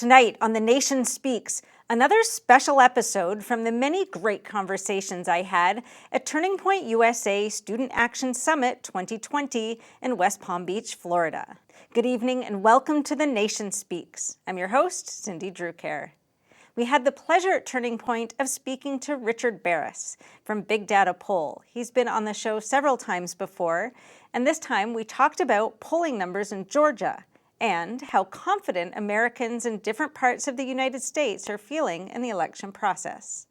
Tonight on The Nation Speaks, another special episode from the many great conversations I had at Turning Point USA Student Action Summit 2020 in West Palm Beach, Florida. Good evening and welcome to The Nation Speaks. I'm your host, Cindy Drucare. We had the pleasure at Turning Point of speaking to Richard Baris from Big Data Poll. He's been on the show several times before, and this time we talked about polling numbers in Georgia and how confident Americans in different parts of the United States are feeling in the election process.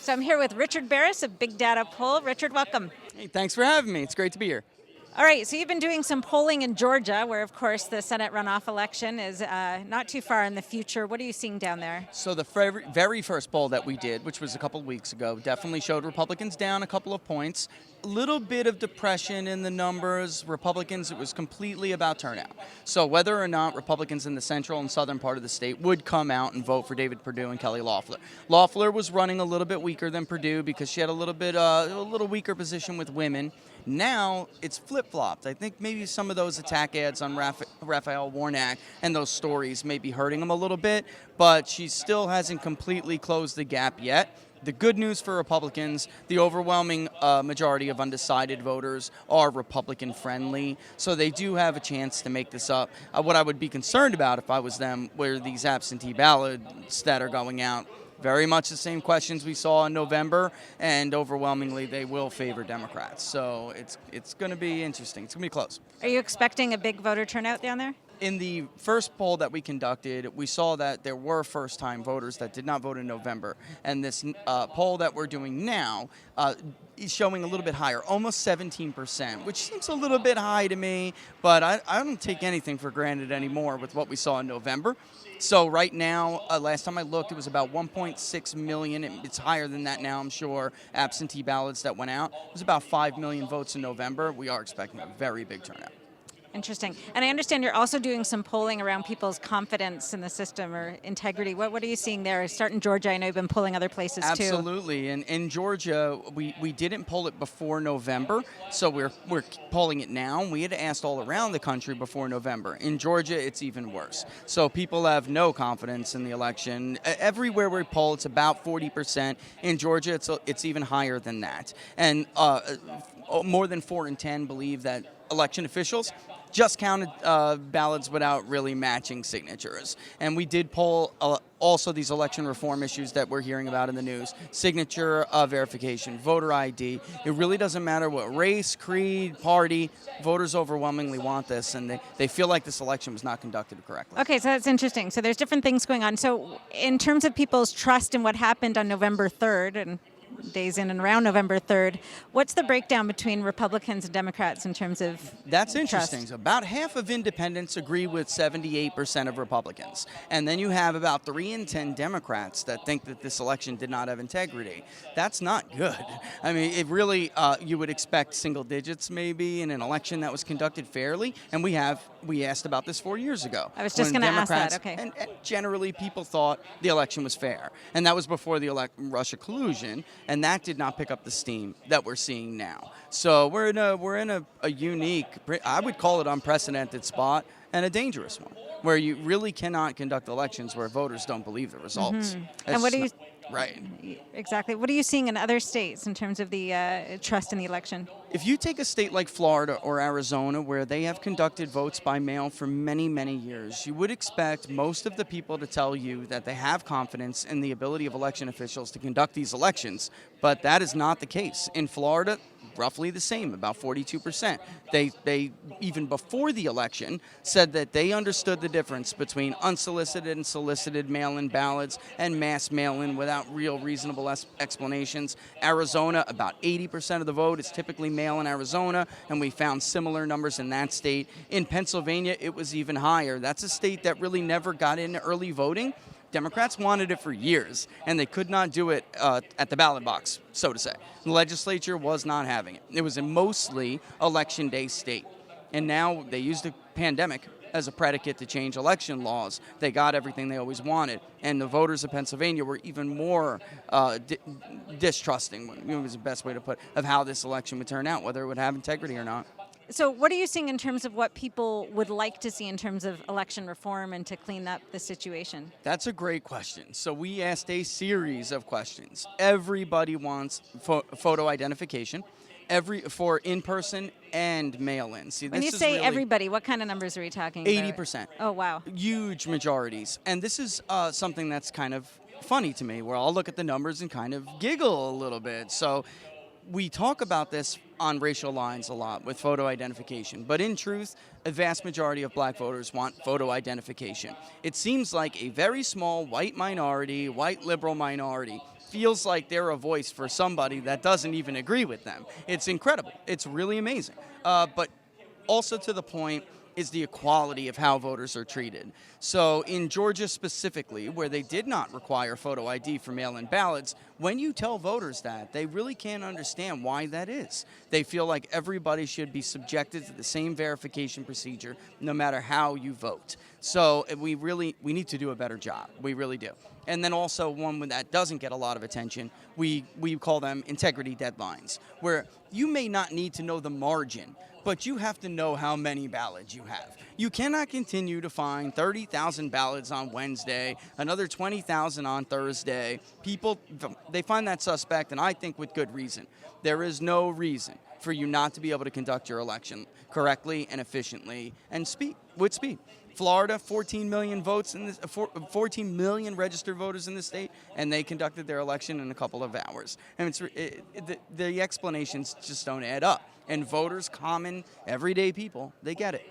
So I'm here with Richard Baris of Big Data Poll. Richard, welcome. Hey, thanks for having me. It's great to be here. All right, so you've been doing some polling in Georgia, where, of course, the Senate runoff election is not too far in the future. What are you seeing down there? So the very first poll that we did, which was a couple of weeks ago, definitely showed Republicans down a couple of points. A little bit of depression in the numbers. Republicans, it was completely about turnout. So whether or not Republicans in the central and southern part of the state would come out and vote for David Perdue and Kelly Loeffler. Loeffler was running a little bit weaker than Perdue because she had a little weaker position with women. Now it's flip-flopped. I think maybe some of those attack ads on Raphael Warnock and those stories may be hurting him a little bit, but she still hasn't completely closed the gap yet. The good news for Republicans, the overwhelming majority of undecided voters are Republican-friendly, so they do have a chance to make this up. What I would be concerned about if I was them were these absentee ballots that are going out. Very much the same questions we saw in November, and overwhelmingly they will favor Democrats. So it's going to be interesting. It's going to be close. Are you expecting a big voter turnout down there? In the first poll that we conducted, we saw that there were first-time voters that did not vote in November. And this poll that we're doing now is showing a little bit higher, almost 17%, which seems a little bit high to me, but I don't take anything for granted anymore with what we saw in November. So right now, last time I looked, it was about 1.6 million. It's higher than that now, I'm sure, absentee ballots that went out. It was about 5 million votes in November. We are expecting a very big turnout. Interesting. And I understand you're also doing some polling around people's confidence in the system or integrity. What are you seeing there? Start in Georgia. I know you've been polling other places too. Absolutely. And in Georgia, we didn't poll it before November, so we're polling it now. We had asked all around the country before November. In Georgia, it's even worse. So people have no confidence in the election. Everywhere we poll, it's about 40%. In Georgia, it's even higher than that. And more than 4 in 10 believe that election officials just counted ballots without really matching signatures. And we did poll also these election reform issues that we're hearing about in the news. Signature verification, voter ID. It really doesn't matter what race, creed, party. Voters overwhelmingly want this, and they feel like this election was not conducted correctly. Okay, so that's interesting. So there's different things going on. So in terms of people's trust in what happened on November 3rd, and days in and around November 3rd. What's the breakdown between Republicans and Democrats in terms of That's interesting. trust? So about half of independents agree with 78% of Republicans. And then you have about 3 in 10 Democrats that think that this election did not have integrity. That's not good. I mean, it really, you would expect single digits maybe in an election that was conducted fairly. And we asked about this 4 years ago. I was just going to ask that, okay. And generally people thought the election was fair. And that was before the Russia collusion. And that did not pick up the steam that we're seeing now. So we're in a unique, I would call it unprecedented spot, and a dangerous one, where you really cannot conduct elections where voters don't believe the results. Mm-hmm. And what do you? Right. Exactly. What are you seeing in other states in terms of the trust in the election? If you take a state like Florida or Arizona, where they have conducted votes by mail for many, many years, you would expect most of the people to tell you that they have confidence in the ability of election officials to conduct these elections, but that is not the case. In Florida, roughly the same, about 42%. They even before the election said that they understood the difference between unsolicited and solicited mail-in ballots and mass mail-in without real reasonable explanations. Arizona, about 80% of the vote is typically mail in Arizona, and we found similar numbers in that state. In Pennsylvania, it was even higher. That's a state that really never got into early voting. Democrats wanted it for years, and they could not do it at the ballot box, so to say. The legislature was not having it. It was a mostly election day state. And now they used the pandemic as a predicate to change election laws. They got everything they always wanted. And the voters of Pennsylvania were even more distrusting, was the best way to put it, of how this election would turn out, whether it would have integrity or not. So what are you seeing in terms of what people would like to see in terms of election reform and to clean up the situation? That's a great question. So we asked a series of questions. Everybody wants photo identification, for in-person and mail-in. See, When you this is say really everybody, what kind of numbers are we talking about? 80%. Oh, wow. Huge majorities. And this is something that's kind of funny to me, where I'll look at the numbers and kind of giggle a little bit. So we talk about this on racial lines a lot with photo identification, but in truth, a vast majority of black voters want photo identification. It seems like a very small white minority, white liberal minority, feels like they're a voice for somebody that doesn't even agree with them. It's incredible. It's really amazing. But also to the point is the equality of how voters are treated. So in Georgia specifically, where they did not require photo ID for mail-in ballots, when you tell voters that, they really can't understand why that is. They feel like everybody should be subjected to the same verification procedure no matter how you vote. So we need to do a better job. We really do. And then also one that doesn't get a lot of attention, we call them integrity deadlines, where you may not need to know the margin, but you have to know how many ballots you have. You cannot continue to find 30,000 ballots on Wednesday, another 20,000 on Thursday. People, they find that suspect, and I think with good reason. There is no reason for you not to be able to conduct your election correctly and efficiently and with speed. Florida, 14 million votes in this, 14 million registered voters in the state, and they conducted their election in a couple of hours. And the explanations just don't add up. And voters, common, everyday people, they get it.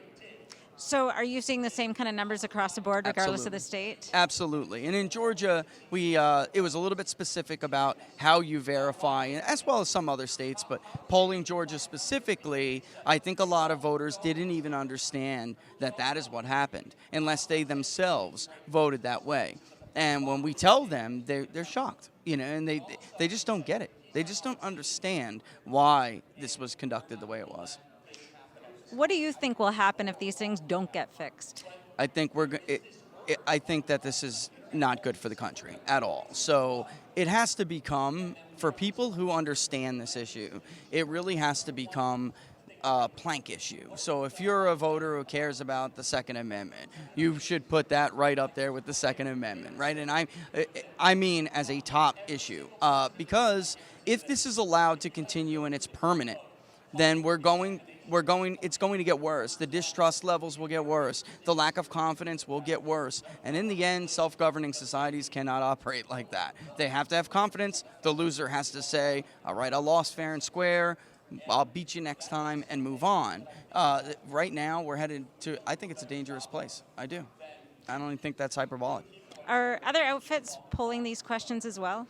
So are you seeing the same kind of numbers across the board, regardless of the state? Absolutely. And in Georgia, it was a little bit specific about how you verify, as well as some other states, but polling Georgia specifically, I think a lot of voters didn't even understand that that is what happened, unless they themselves voted that way. And when we tell them, they're shocked, and they just don't get it. They just don't understand why this was conducted the way it was. What do you think will happen if these things don't get fixed? I think I think that this is not good for the country at all. So it has to become, for people who understand this issue, it really has to become a plank issue. So if you're a voter who cares about the Second Amendment, you should put that right up there with the Second Amendment, right? And I mean as a top issue, because if this is allowed to continue and it's permanent, then it's going to get worse. The distrust levels will get worse. The lack of confidence will get worse. And in the end, self-governing societies cannot operate like that. They have to have confidence. The loser has to say, all right, I lost fair and square. I'll beat you next time and move on. Right now, we're headed to, I think it's a dangerous place. I do. I don't even think that's hyperbolic. Are other outfits polling these questions as well?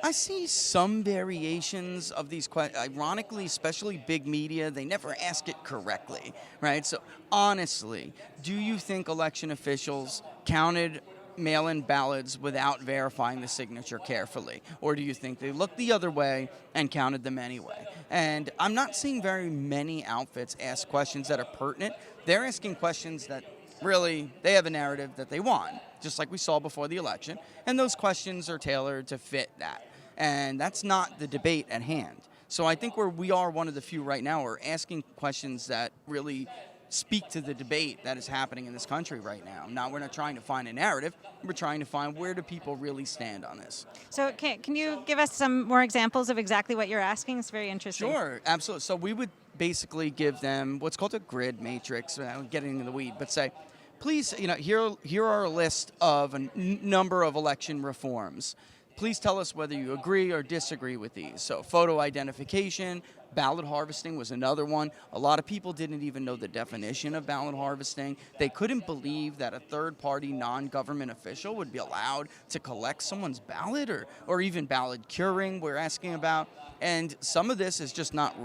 I see some variations of these questions. Ironically, especially big media, they never ask it correctly, right? So honestly, do you think election officials counted mail-in ballots without verifying the signature carefully? Or do you think they looked the other way and counted them anyway? And I'm not seeing very many outfits ask questions that are pertinent. They're asking questions that really, they have a narrative that they want, just like we saw before the election. And those questions are tailored to fit that. And that's not the debate at hand. So I think we are one of the few right now who are asking questions that really speak to the debate that is happening in this country right now. Now, we're not trying to find a narrative. We're trying to find where do people really stand on this. So can you give us some more examples of exactly what you're asking? It's very interesting. Sure, absolutely. So we would basically give them what's called a grid matrix, getting into the weed, but say, please, here are a list of a number of election reforms. Please tell us whether you agree or disagree with these. So photo identification, ballot harvesting was another one. A lot of people didn't even know the definition of ballot harvesting. They couldn't believe that a third-party non-government official would be allowed to collect someone's ballot or even ballot curing we're asking about. And some of this is just not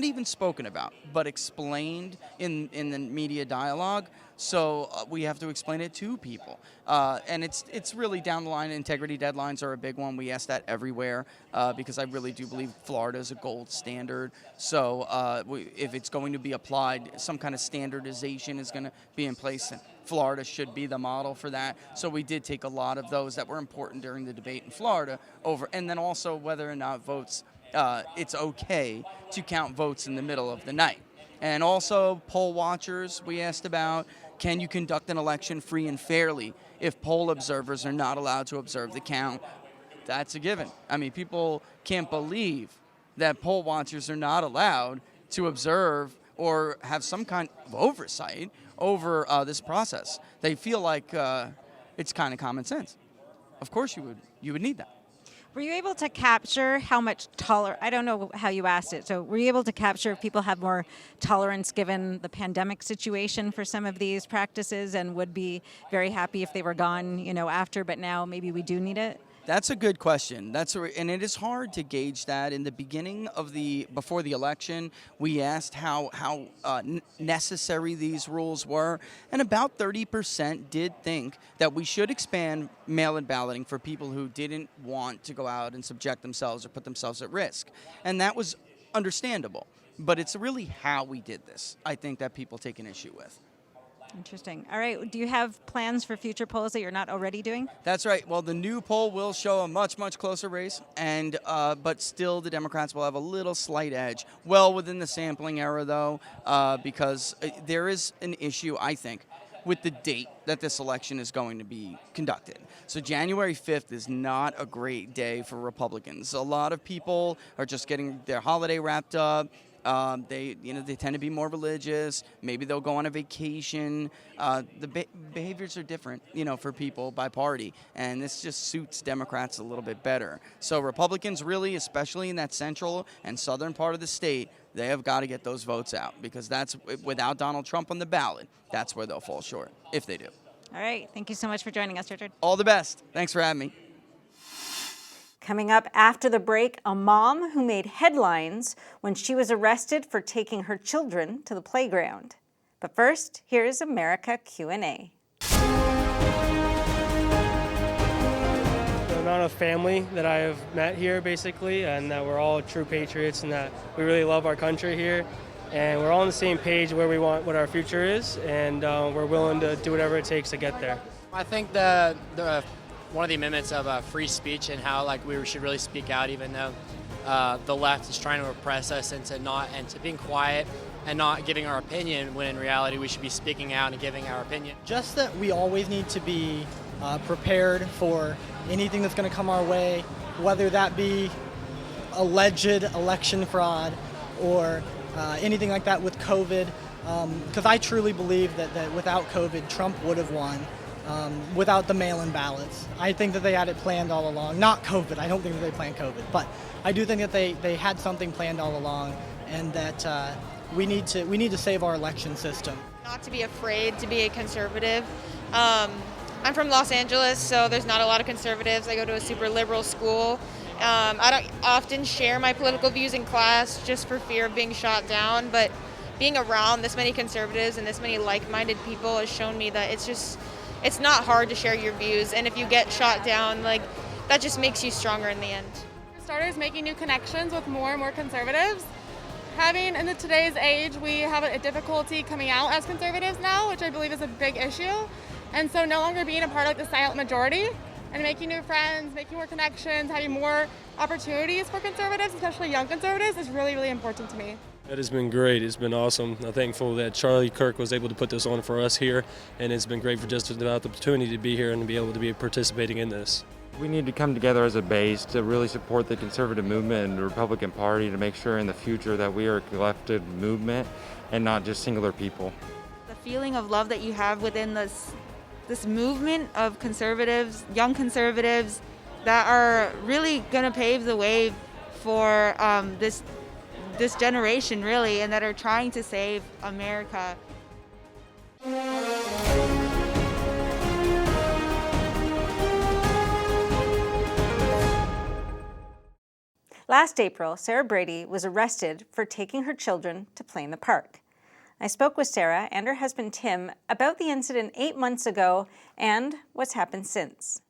even spoken about, but explained in the media dialogue. So we have to explain it to people. And it's really down the line. Integrity deadlines are a big one. We ask that everywhere because I really do believe Florida is a gold standard. So if it's going to be applied, some kind of standardization is going to be in place. And Florida should be the model for that. So we did take a lot of those that were important during the debate in Florida over. And then also whether or not it's okay to count votes in the middle of the night. And also poll watchers, we asked about, can you conduct an election free and fairly if poll observers are not allowed to observe the count? That's a given. I mean, people can't believe that poll watchers are not allowed to observe or have some kind of oversight over this process. They feel like it's kind of common sense. Of course you would need that. Were you able to capture how much I don't know how you asked it, so were you able to capture if people have more tolerance given the pandemic situation for some of these practices and would be very happy if they were gone, after, but now maybe we do need it? That's a good question. And it is hard to gauge that. In the beginning before the election, we asked how necessary these rules were, and about 30% did think that we should expand mail-in balloting for people who didn't want to go out and subject themselves or put themselves at risk. And that was understandable. But it's really how we did this, I think, that people take an issue with. Interesting. All right. Do you have plans for future polls that you're not already doing? That's right. Well, the new poll will show a much, much closer race, and but still the Democrats will have a little slight edge. Well within the sampling error, though, because there is an issue, I think, with the date that this election is going to be conducted. So January 5th is not a great day for Republicans. A lot of people are just getting their holiday wrapped up. They tend to be more religious. Maybe they'll go on a vacation. The behaviors are different, for people by party, and this just suits Democrats a little bit better. So Republicans really, especially in that central and southern part of the state, they have got to get those votes out, because that's without Donald Trump on the ballot, that's where they'll fall short, if they do. All right. Thank you so much for joining us, Richard. All the best. Thanks for having me. Coming up after the break, a mom who made headlines when she was arrested for taking her children to the playground. But first, here's America Q&A. The amount of family that I have met here, basically, and that we're all true patriots and that we really love our country here. And we're all on the same page where we want what our future is, and we're willing to do whatever it takes to get there. I think one of the amendments of free speech and how we should really speak out, even though the left is trying to oppress us to being quiet and not giving our opinion, when in reality we should be speaking out and giving our opinion. Just that we always need to be prepared for anything that's going to come our way, whether that be alleged election fraud or anything like that with COVID, because I truly believe that without COVID, Trump would have won. Without the mail-in ballots. I think that they had it planned all along. Not COVID. I don't think that they planned COVID. But I do think that they had something planned all along, and that we need to save our election system. Not to be afraid to be a conservative. I'm from Los Angeles, so there's not a lot of conservatives. I go to a super liberal school. I don't often share my political views in class just for fear of being shot down, but being around this many conservatives and this many like-minded people has shown me that it's not hard to share your views, and if you get shot down, that just makes you stronger in the end. Starters, making new connections with more and more conservatives. In today's age, we have a difficulty coming out as conservatives now, which I believe is a big issue. And so no longer being a part of the silent majority and making new friends, making more connections, having more opportunities for conservatives, especially young conservatives, is really, really important to me. It has been great. It's been awesome. I'm thankful that Charlie Kirk was able to put this on for us here, and it's been great for just about the opportunity to be here and to be able to be participating in this. We need to come together as a base to really support the conservative movement and the Republican Party to make sure in the future that we are a collective movement and not just singular people. The feeling of love that you have within this movement of conservatives, young conservatives, that are really going to pave the way for this generation, really, and that are trying to save America. Last April, Sara Brady was arrested for taking her children to play in the park. I spoke with Sara and her husband Tim about the incident 8 months ago and what's happened since.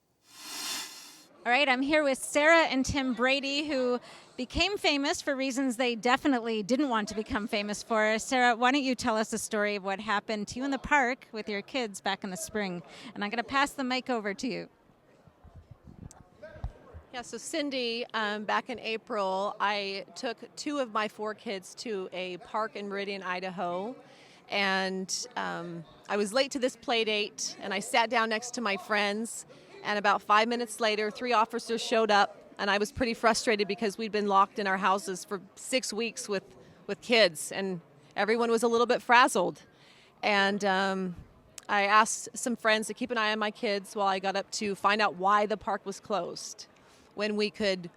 All right, I'm here with Sara and Tim Brady, who became famous for reasons they definitely didn't want to become famous for. Sara, why don't you tell us the story of what happened to you in the park with your kids back in the spring? And I'm going to pass the mic over to you. Yeah, so Cindy, back in April, I took 2 of my 4 kids to a park in Meridian, Idaho, and I was late to this play date, and I sat down next to my friends, and about 5 minutes later, 3 officers showed up, and I was pretty frustrated because we'd been locked in our houses for 6 weeks with kids, and everyone was a little bit frazzled. And I asked some friends to keep an eye on my kids while I got up to find out why the park was closed, when we could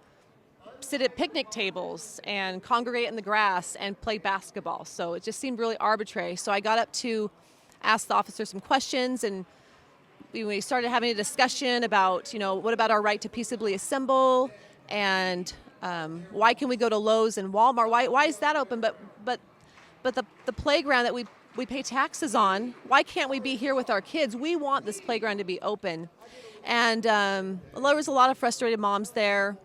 sit at picnic tables and congregate in the grass and play basketball. So it just seemed really arbitrary. So I got up to ask the officer some questions, and we started having a discussion about, what about our right to peaceably assemble, and why can we go to Lowe's and Walmart? Why is that open? But the playground that we pay taxes on, why can't we be here with our kids? We want this playground to be open. And there was a lot of frustrated moms there,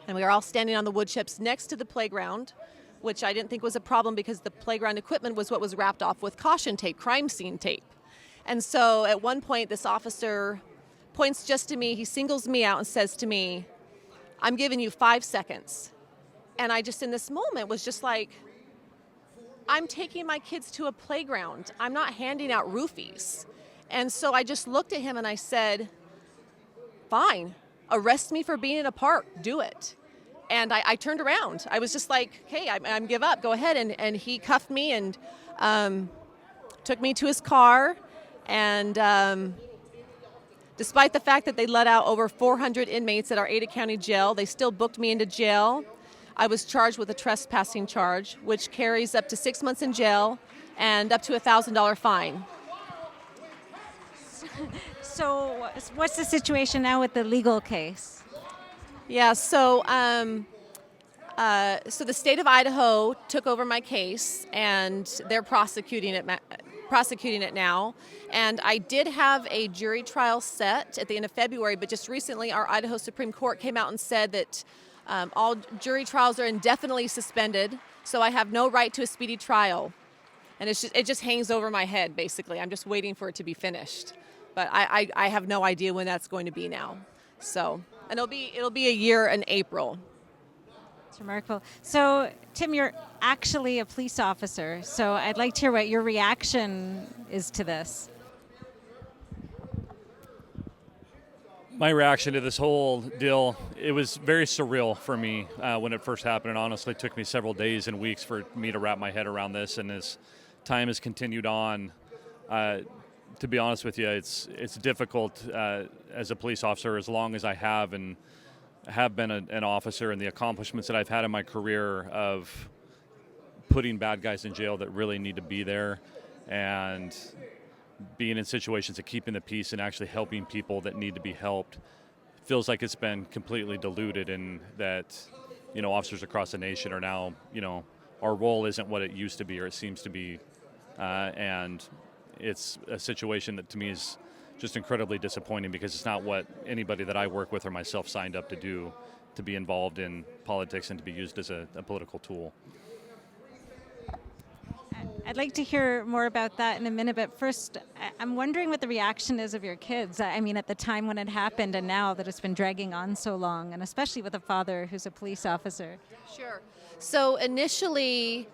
and we were all standing on the wood chips next to the playground, which I didn't think was a problem because the playground equipment was what was wrapped off with caution tape, crime scene tape. And so at one point, this officer points just to me, he singles me out and says to me, "I'm giving you 5 seconds." And I just, in this moment, was just like, I'm taking my kids to a playground. I'm not handing out roofies. And so I just looked at him and I said, "Fine, arrest me for being in a park, do it." And I turned around. I was just like, "Hey, I'm give up, go ahead." And he cuffed me and took me to his car. And despite the fact that they let out over 400 inmates at our Ada County jail, they still booked me into jail. I was charged with a trespassing charge, which carries up to 6 months in jail and up to a $1,000 fine. So what's the situation now with the legal case? Yeah, so the state of Idaho took over my case, and they're prosecuting it now. And I did have a jury trial set at the end of February, but just recently our Idaho Supreme Court came out and said that all jury trials are indefinitely suspended, so I have no right to a speedy trial. And it just hangs over my head, basically. I'm just waiting for it to be finished. But I have no idea when that's going to be now. So, and it'll be a year in April. It's remarkable. So, Tim, you're actually a police officer, so I'd like to hear what your reaction is to this. My reaction to this whole deal, it was very surreal for me when it first happened. It honestly took me several days and weeks for me to wrap my head around this. And as time has continued on, to be honest with you, it's difficult as a police officer, as long as I have been an officer, and the accomplishments that I've had in my career of putting bad guys in jail that really need to be there, and being in situations of keeping the peace and actually helping people that need to be helped, feels like it's been completely diluted, and that, officers across the nation are now, our role isn't what it used to be, or it seems to be, and it's a situation that to me is just incredibly disappointing, because it's not what anybody that I work with or myself signed up to do, to be involved in politics and to be used as a political tool. I'd like to hear more about that in a minute, but first, I'm wondering what the reaction is of your kids. I mean, at the time when it happened and now that it's been dragging on so long, and especially with a father who's a police officer. Sure. So initially,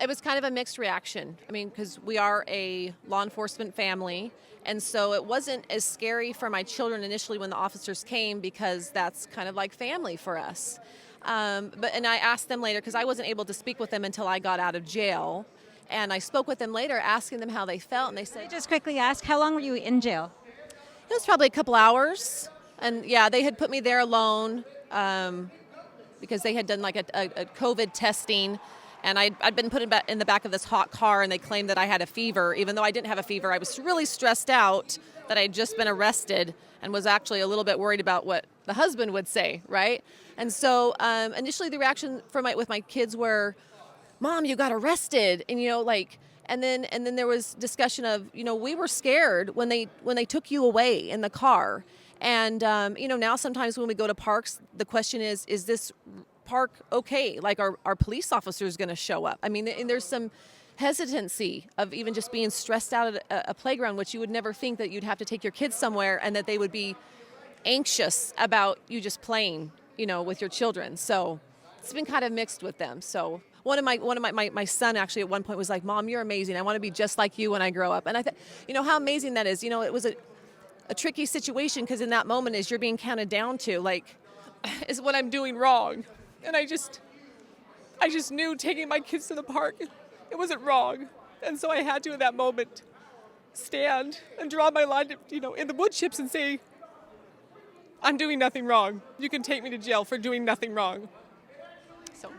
it was kind of a mixed reaction. I mean, because we are a law enforcement family, and so it wasn't as scary for my children initially when the officers came, because that's kind of like family for us. And I asked them later, because I wasn't able to speak with them until I got out of jail. And I spoke with them later, asking them how they felt, and they said... Can I just quickly ask, how long were you in jail? It was probably a couple hours. And yeah, they had put me there alone because they had done like a COVID testing. And I'd been put in the back of this hot car, and they claimed that I had a fever. Even though I didn't have a fever, I was really stressed out that I'd just been arrested, and was actually a little bit worried about what the husband would say, right? And so initially the reaction with my kids were, "Mom, you got arrested," and and then there was discussion of, we were scared when they took you away in the car, and now sometimes when we go to parks, the question is this park okay? Like, are police officers going to show up? I mean, and there's some hesitancy of even just being stressed out at a playground, which you would never think that you'd have to take your kids somewhere and that they would be anxious about you just playing, with your children. So it's been kind of mixed with them. So one of my son actually at one point was like, "Mom, you're amazing. I want to be just like you when I grow up." And I thought, how amazing that is. It was a tricky situation, because in that moment, as you're being counted down to, like, is what I'm doing wrong? And I just knew taking my kids to the park, it wasn't wrong. And so I had to, in that moment, stand and draw my line, in the wood chips and say, I'm doing nothing wrong. You can take me to jail for doing nothing wrong. So,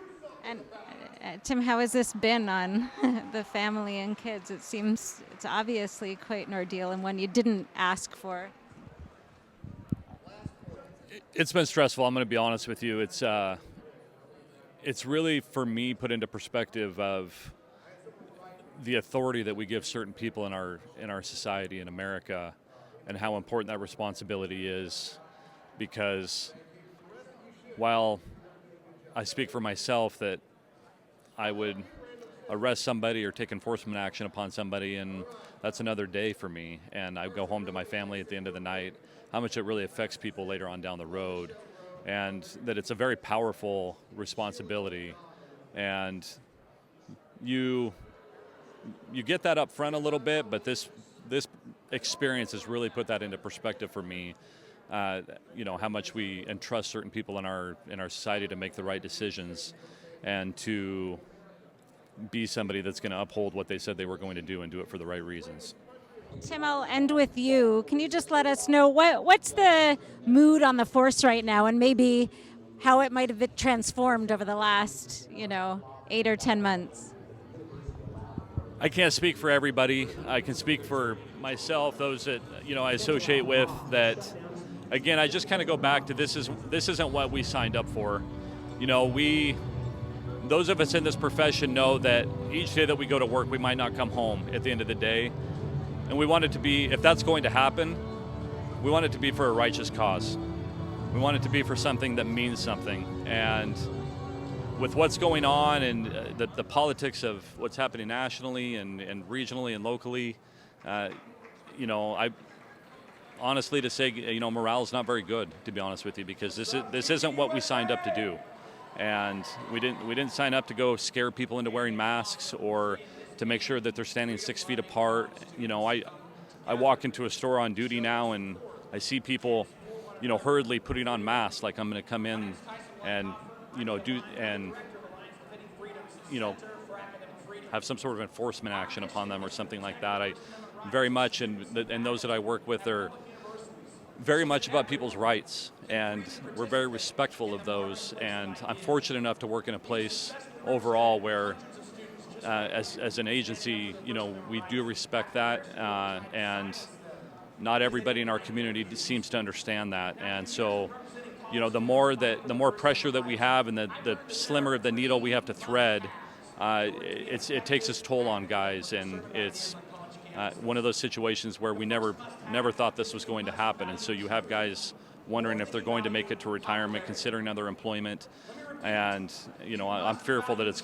And Tim, how has this been on the family and kids? It seems it's obviously quite an ordeal and one you didn't ask for. It's been stressful. I'm going to be honest with you. It's really, for me, put into perspective of the authority that we give certain people in our society in America, and how important that responsibility is. Because while I speak for myself that I would arrest somebody or take enforcement action upon somebody, and that's another day for me, and I go home to my family at the end of the night, how much it really affects people later on down the road, and that it's a very powerful responsibility. And you get that up front a little bit, but this experience has really put that into perspective for me. How much we entrust certain people in our society to make the right decisions, and to be somebody that's going to uphold what they said they were going to do and do it for the right reasons. Tim, I'll end with you. Can you just let us know what's the mood on the force right now, and maybe how it might have been transformed over the last, 8 or 10 months? I can't speak for everybody. I can speak for myself, those that I associate with. That, again, I just kind of go back to this isn't what we signed up for. Those of us in this profession know that each day that we go to work, we might not come home at the end of the day. And we want it to be, if that's going to happen, we want it to be for a righteous cause. We want it to be for something that means something. And with what's going on and the politics of what's happening nationally and regionally and locally, I honestly to say, morale is not very good, to be honest with you, because this isn't what we signed up to do. And we didn't sign up to go scare people into wearing masks or to make sure that they're standing 6 feet apart. I walk into a store on duty now and I see people, hurriedly putting on masks, like I'm going to come in and have some sort of enforcement action upon them or something like that. I very much, and those that I work with are very much about people's rights, and we're very respectful of those. And I'm fortunate enough to work in a place overall where, as an agency, we do respect that, and not everybody in our community seems to understand that. And so, the more pressure that we have, and the slimmer the needle we have to thread, it takes its toll on guys, and it's one of those situations where we never thought this was going to happen. And so you have guys wondering if they're going to make it to retirement, considering other employment. And I'm fearful that it's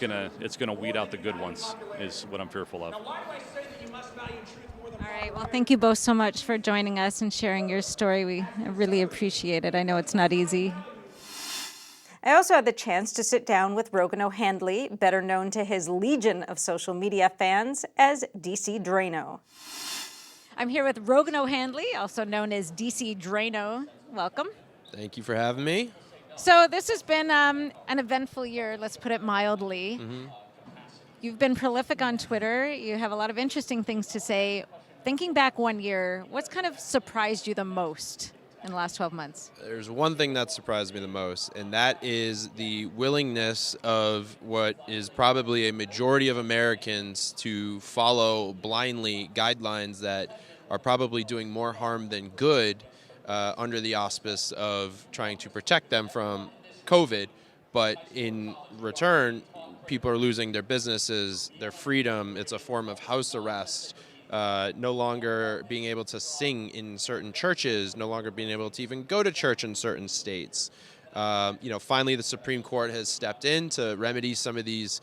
gonna weed out the good ones, is what I'm fearful of. All right. Well, thank you both so much for joining us and sharing your story. We really appreciate it. I know it's not easy. I also had the chance to sit down with Rogan O'Handley, better known to his legion of social media fans as DC Draino. I'm here with Rogan O'Handley, also known as DC Draino. Welcome. Thank you for having me. So this has been an eventful year, let's put it mildly. Mm-hmm. You've been prolific on Twitter. You have a lot of interesting things to say. Thinking back 1 year, what's kind of surprised you the most in the last 12 months? There's one thing that surprised me the most, and that is the willingness of what is probably a majority of Americans to follow blindly guidelines that are probably doing more harm than good under the auspice of trying to protect them from COVID. But in return, people are losing their businesses, their freedom. It's a form of house arrest. No longer being able to sing in certain churches, no longer being able to even go to church in certain states. Finally the Supreme Court has stepped in to remedy some of these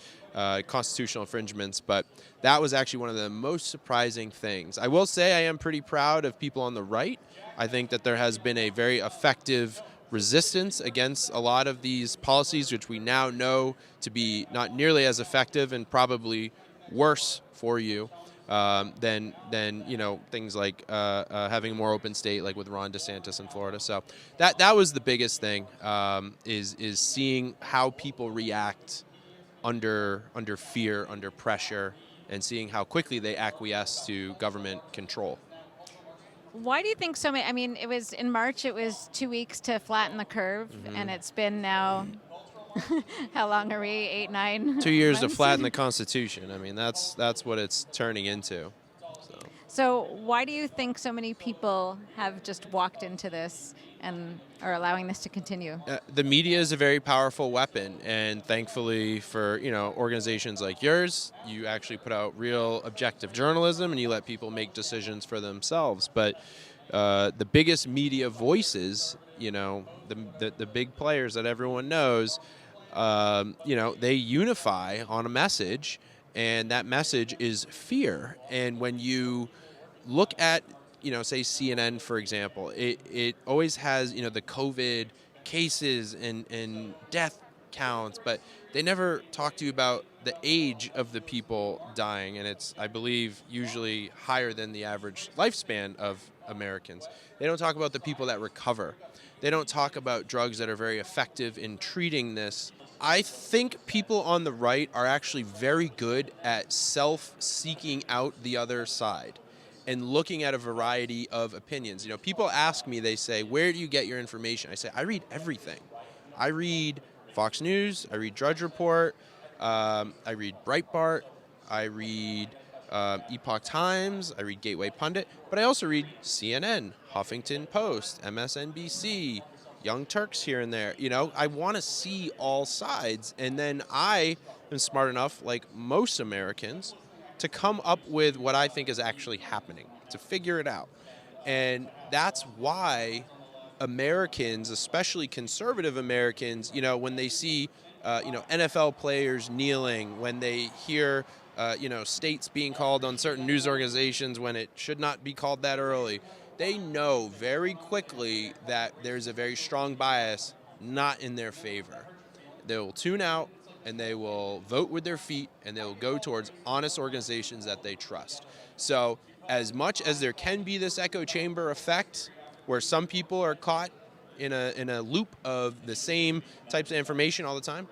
constitutional infringements, but that was actually one of the most surprising things. I will say I am pretty proud of people on the right. I think that there has been a very effective resistance against a lot of these policies, which we now know to be not nearly as effective and probably worse for you than things like having a more open state, like with Ron DeSantis in Florida. So that was the biggest thing, is seeing how people react under fear, under pressure, and seeing how quickly they acquiesce to government control. Why do you think so many? I mean, it was in March, it was 2 weeks to flatten the curve, and it's been now, how long are we? 8, 9? 2 years months? to flatten the Constitution. I mean, that's what it's turning into. So why do you think so many people have just walked into this and are allowing this to continue? The media is a very powerful weapon, and thankfully for organizations like yours, you actually put out real objective journalism and you let people make decisions for themselves. But the biggest media voices, the big players that everyone knows, they unify on a message, and that message is fear. And when you look at, say CNN, for example, it always has, the COVID cases and death counts, but they never talk to you about the age of the people dying. And it's, I believe, usually higher than the average lifespan of Americans. They don't talk about the people that recover. They don't talk about drugs that are very effective in treating this. I think people on the right are actually very good at self-seeking out the other side and looking at a variety of opinions. People ask me, they say, where do you get your information? I say, I read everything. I read Fox News, I read Drudge Report, I read Breitbart, I read Epoch Times, I read Gateway Pundit, but I also read CNN, Huffington Post, MSNBC, Young Turks here and there. I want to see all sides, and then I am smart enough, like most Americans, to come up with what I think is actually happening, to figure it out. And that's why Americans, especially conservative Americans, when they see, NFL players kneeling, when they hear, states being called on certain news organizations when it should not be called that early, they know very quickly that there's a very strong bias not in their favor. They will tune out, and they will vote with their feet, and they will go towards honest organizations that they trust. So as much as there can be this echo chamber effect where some people are caught in a loop of the same types of information all the time,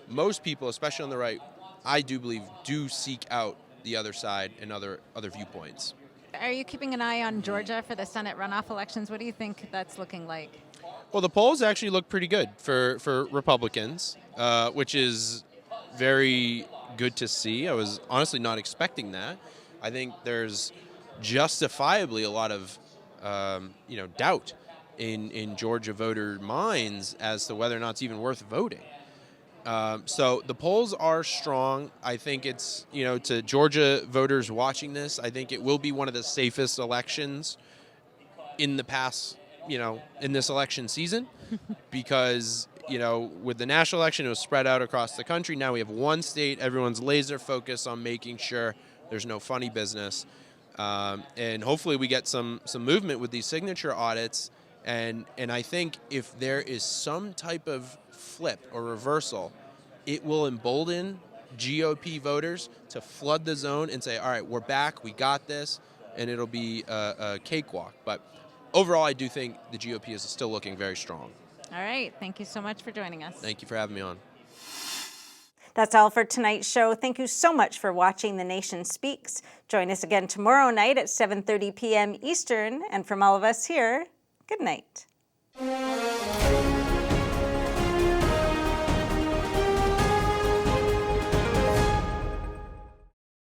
most people, especially on the right, I do believe, do seek out the other side and other viewpoints. Are you keeping an eye on Georgia for the Senate runoff elections? What do you think that's looking like? Well, the polls actually look pretty good for Republicans, which is very good to see. I was honestly not expecting that. I think there's justifiably a lot of doubt in Georgia voter minds as to whether or not it's even worth voting. So the polls are strong. I think it's, to Georgia voters watching this, I think it will be one of the safest elections in the past, in this election season, because, with the national election, it was spread out across the country. Now we have one state. Everyone's laser focused on making sure there's no funny business. And hopefully we get some movement with these signature audits. And I think if there is some type of flip or reversal, it will embolden GOP voters to flood the zone and say, all right, we're back, we got this, and it'll be a cakewalk. But overall, I do think the GOP is still looking very strong. All right. Thank you so much for joining us. Thank you for having me on. That's all for tonight's show. Thank you so much for watching The Nation Speaks. Join us again tomorrow night at 7:30 p.m. Eastern. And from all of us here, good night.